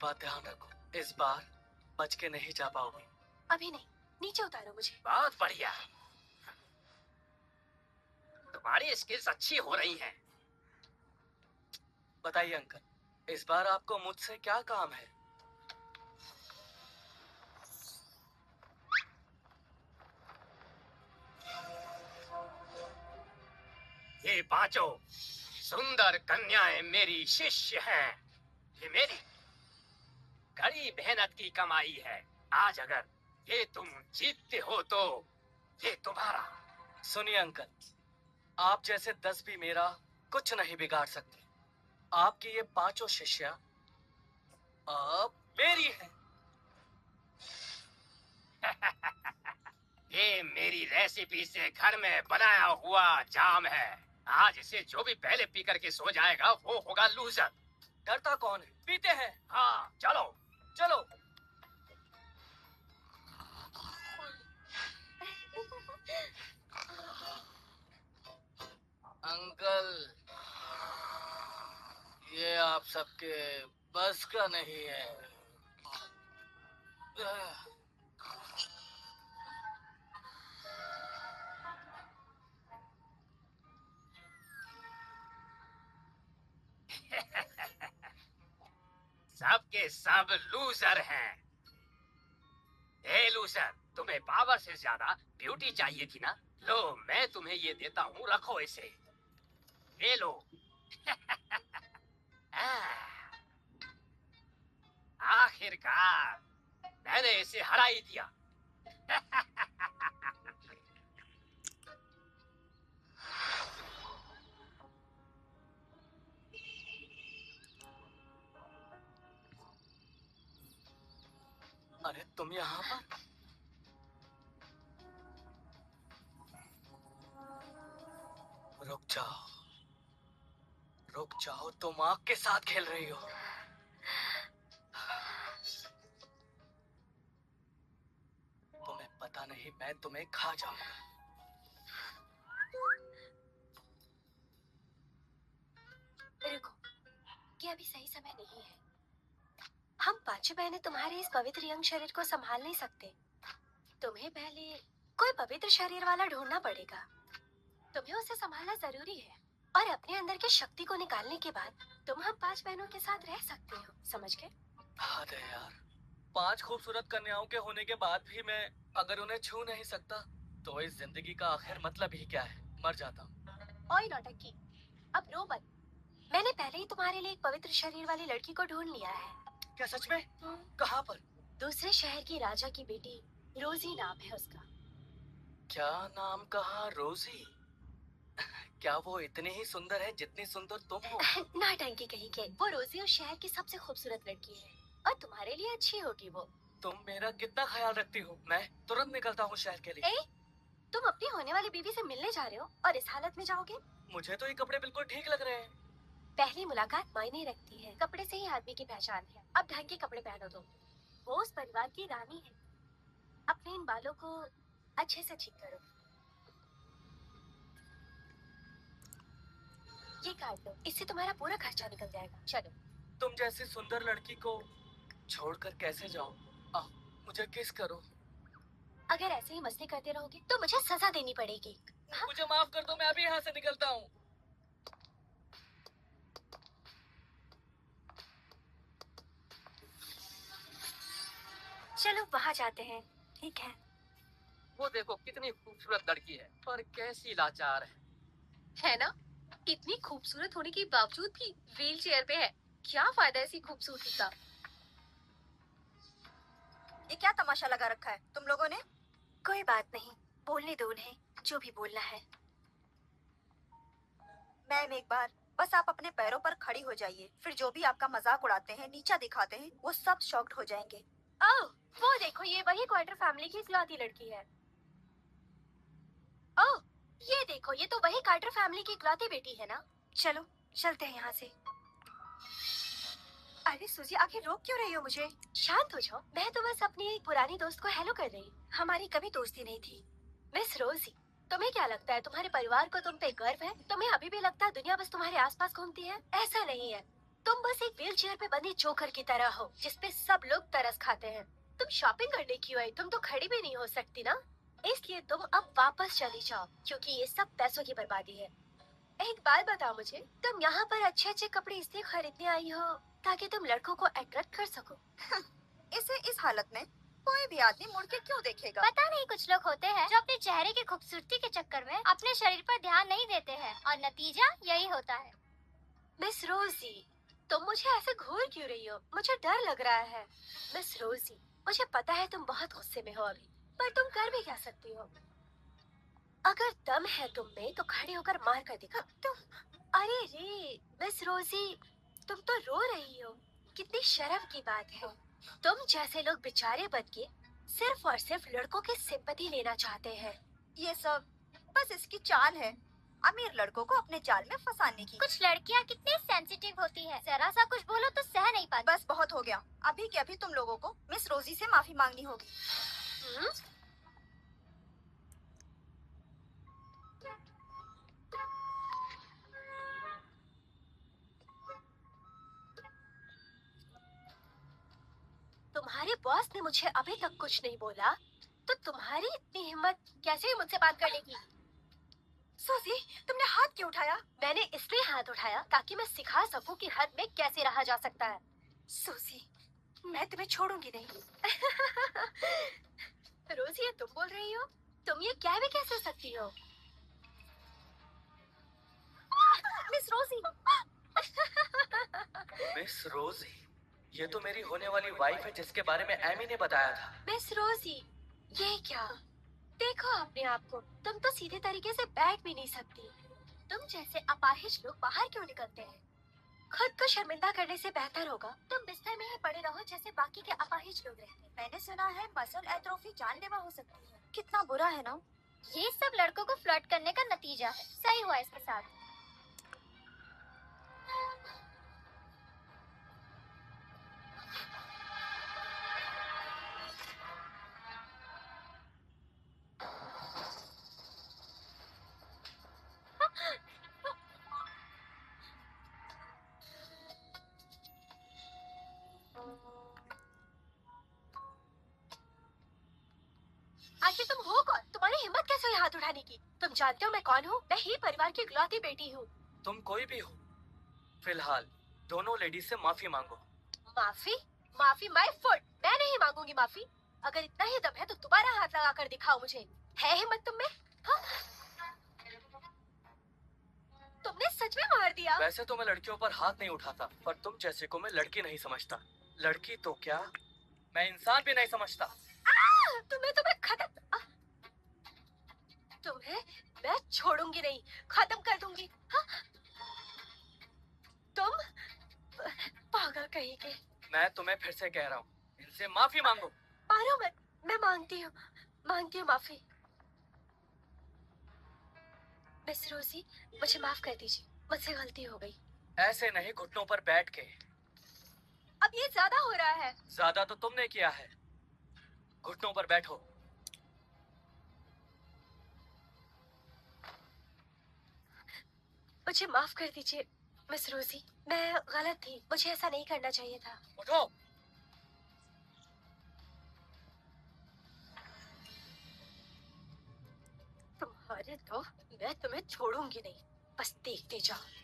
बात ध्यान रखो, इस बार बच के नहीं जा पाओगी। अभी नहीं, नीचे उतारो मुझे। बहुत बढ़िया, तुम्हारी स्किल्स अच्छी हो रही हैं। बताइए अंकल, इस बार आपको मुझसे क्या काम है? ये पांचों सुंदर कन्याएं मेरी शिष्य हैं। ये मेरी कड़ी मेहनत की कमाई है। आज अगर ये तुम जीतते हो तो ये तुम्हारा। सुनिए अंकल, आप जैसे 10 भी मेरा कुछ नहीं बिगाड़ सकते। आपकी ये पांचों शिष्या अब मेरी है। ये मेरी रेसिपी से घर में बनाया हुआ जाम है। आज इसे जो भी पहले पी करके सो जाएगा वो होगा लूजर। डरता कौन है, पीते हैं। हाँ चलो चलो। अंकल, ये आप सबके बस का नहीं है। सबके सब लूजर हैं। ए लूजर, तुम्हें पावर से ज्यादा ब्यूटी चाहिए थी ना? लो मैं तुम्हें ये देता हूँ, रखो इसे। ये लो। आखिरकार मैंने इसे हरा ही दिया। अरे तुम यहाँ पर? रुक जाओ, रुक जाओ, तुम आग के साथ खेल रही हो। तुम्हें पता नहीं मैं तुम्हें खा जाऊंगा। रुको, ये अभी सही समय नहीं है। हम पांचों बहनें तुम्हारे इस पवित्र यंग शरीर को संभाल नहीं सकते। तुम्हें पहले कोई पवित्र शरीर वाला ढूंढना पड़ेगा। तुम्हें उसे संभालना जरूरी है, और अपने अंदर की शक्ति को निकालने के बाद तुम हम 5 बहनों के साथ रह सकते हो। समझ गए? अरे यार, 5 खूबसूरत कन्याओं के होने के बाद भी मैं अगर उन्हें छू नहीं सकता तो इस जिंदगी का आखिर मतलब ही क्या है? मर जाता हूँ। ओए नौटंकी, अब रो मत। मैंने पहले ही तुम्हारे लिए एक पवित्र शरीर वाली लड़की को ढूंढ लिया है। क्या सच में? कहाँ पर? दूसरे शहर की राजा की बेटी रोजी नाम है उसका। क्या नाम कहा? रोजी? क्या वो इतनी ही सुंदर है जितनी सुंदर तुम हो? नौटंकी कहीं के। वो रोजी उस शहर की सबसे खूबसूरत लड़की है, और तुम्हारे लिए अच्छी होगी वो। तुम मेरा कितना ख्याल रखती हो? मैं तुरंत निकलता हूँ शहर के लिए। तुम अपनी होने वाली बीवी से मिलने जा रहे हो और इस हालत में जाओगे? मुझे तो ये कपड़े बिल्कुल ठीक लग रहे हैं। पहली मुलाकात मायने रखती है। कपड़े से ही आदमी की पहचान है। अब ढंग के कपड़े पहनो तुम। वो उस परिवार की रानी है। अपने इन बालों को अच्छे से ठीक करो। ये काट लो, इससे तुम्हारा पूरा खर्चा निकल जाएगा। चलो। तुम जैसी सुंदर लड़की को छोड़कर कैसे जाऊं? मुझे किस करो। अगर ऐसे ही मस्ती करते रहोगे तो मुझे सजा देनी पड़ेगी। मुझे माफ कर दो, मैं अभी यहाँ से निकलता हूँ। चलो वहाँ जाते हैं। ठीक है। वो देखो कितनी खूबसूरत लड़की है, पर कैसी लाचार है ना? इतनी खूबसूरत होने के बावजूद भी व्हील चेयर पे है। क्या फायदा ऐसी खूबसूरती का? ये क्या तमाशा लगा रखा है तुम लोगों ने? कोई बात नहीं, बोलने दो उन्हें जो भी बोलना है। मैम एक बार बस आप अपने पैरों पर खड़ी हो जाइए, फिर जो भी आपका मजाक उड़ाते हैं, नीचा दिखाते हैं, वो सब शॉक्ड हो जाएंगे। ओह, वो देखो, ये वही क्वार्टर फैमिली की इकलौती लड़की है। ओह, ये देखो, ये तो वही कार्टर फैमिली की इकलौती बेटी है ना। चलो चलते हैं यहाँ से। अरे सुजी, आखिर रोक क्यों रही हो मुझे? शांत हो जाओ, मैं तो बस अपनी एक पुरानी दोस्त को हेलो कर रही। हमारी कभी दोस्ती नहीं थी। मिस रोजी, तुम्हें क्या लगता है तुम्हारे परिवार को तुम पे गर्व है? तुम्हें अभी भी लगता है दुनिया बस तुम्हारे आसपास घूमती है? ऐसा नहीं है। तुम बस एक व्हील चेयर पे बंधी जोकर की तरह हो जिसपे सब लोग तरस खाते हैं। तुम शॉपिंग करने क्यों आई? तुम तो खड़ी भी नहीं हो सकती ना। इसलिए तुम अब वापस चली जाओ क्योंकि ये सब पैसों की बर्बादी है। एक बात बताओ मुझे, तुम यहाँ पर अच्छे अच्छे कपड़े इसलिए खरीदने आई हो ताकि तुम लड़कों को अट्रैक्ट कर सको। इसे इस हालत में कोई भी आदमी मुड़ के क्यों देखेगा? पता नहीं, कुछ लोग होते हैं जो अपने चेहरे की खूबसूरती के चक्कर में अपने शरीर पर ध्यान नहीं देते हैं और नतीजा यही होता है। मिस रोजी, तुम मुझे ऐसे घूर क्यों रही हो? मुझे डर लग रहा है। मिस रोजी, मुझे पता है तुम बहुत गुस्से में हो अभी, पर तुम कर भी क्या सकती हो? अगर दम है तुम में तो खड़े होकर मार कर दिखा। अरे रे मिस रोजी, तुम तो रो रही हो। कितनी शर्म की बात है। तुम जैसे लोग बेचारे बन के सिर्फ और सिर्फ लड़कों की सिंपैथी लेना चाहते हैं। ये सब बस इसकी चाल है, अमीर लड़कों को अपने जाल में फंसाने की। कुछ लड़कियां कितनी सेंसिटिव होती है, जरा सा कुछ बोलो तो सह नहीं पाती। बस बहुत हो गया। अभी के अभी तुम लोगों को मिस रोजी से माफी मांगनी होगी। तुम्हारे बॉस ने मुझे अभी तक कुछ नहीं बोला, तो तुम्हारी इतनी हिम्मत कैसे हुई मुझसे बात करने की? सूजी, तुमने हाथ क्यों उठाया? मैंने इसलिए हाथ उठाया ताकि मैं सिखा सकूं कि हद में कैसे रहा जा सकता है। सूजी, मैं तुम्हें छोड़ूंगी नहीं। रोजी, ये तुम बोल रही हो? तुम ये क्या भी कैसे सकती हो? Miss Rosie. मिस रोजी, ये तो मेरी होने वाली वाइफ है जिसके बारे में एमी ने बताया था। मिस रोजी, ये क्या? देखो अपने आप को, तुम तो सीधे तरीके से बैठ भी नहीं सकती। तुम जैसे अपाहिज लोग बाहर क्यों निकलते हैं? खुद को शर्मिंदा करने से बेहतर होगा तुम बिस्तर में ही पड़े रहो जैसे बाकी के अपाहिज लोग रहते हैं। मैंने सुना है मसल एट्रोफी जानलेवा हो सकती है। कितना बुरा है ना? ये सब लड़कों को फ्लर्ट करने का नतीजा है। सही हुआ इसके साथ। आखिर तुम हो कौन? तुम्हारी हिम्मत कैसे हुई हाथ उठाने की? तुम जानते हो मैं कौन हूँ? मैं ही परिवार की इकलौती बेटी हूँ। तुम कोई भी हो, फिलहाल दोनों लेडीज से माफी मांगो। माफी? माफी माय फुट। मैं नहीं मांगूंगी माफी। अगर इतना ही दम है तो दोबारा हाथ लगा कर दिखाओ मुझे। है हिम्मत तुम में? हाँ? तुमने सच में मार दिया? वैसे तो मैं लड़कियों पर हाथ नहीं उठाता, पर तुम जैसे को मैं लड़की नहीं समझता। लड़की तो क्या, मैं इंसान भी नहीं समझता। तुम्हें खत्म। तुम्हें मैं छोड़ूंगी नहीं, खत्म कर दूंगी। हाँ? तुम पागल कहेंगे। मैं तुम्हें फिर से कह रहा हूँ, इनसे माफी मांगो। मारो मत, मैं मांगती हूँ माफी। मिस रोजी, मुझे माफ कर दीजिए, मुझसे गलती हो गई। ऐसे नहीं, घुटनों पर बैठ के। अब ये ज्यादा हो रहा है। ज्यादा तो तुमने किया है। घुटनों पर बैठो। मुझे माफ कर दीजिए मिस रोजी, मैं गलत थी, मुझे ऐसा नहीं करना चाहिए था। उठो। तुम्हारे तो मैं तुम्हें छोड़ूंगी नहीं, बस देखते जाओ।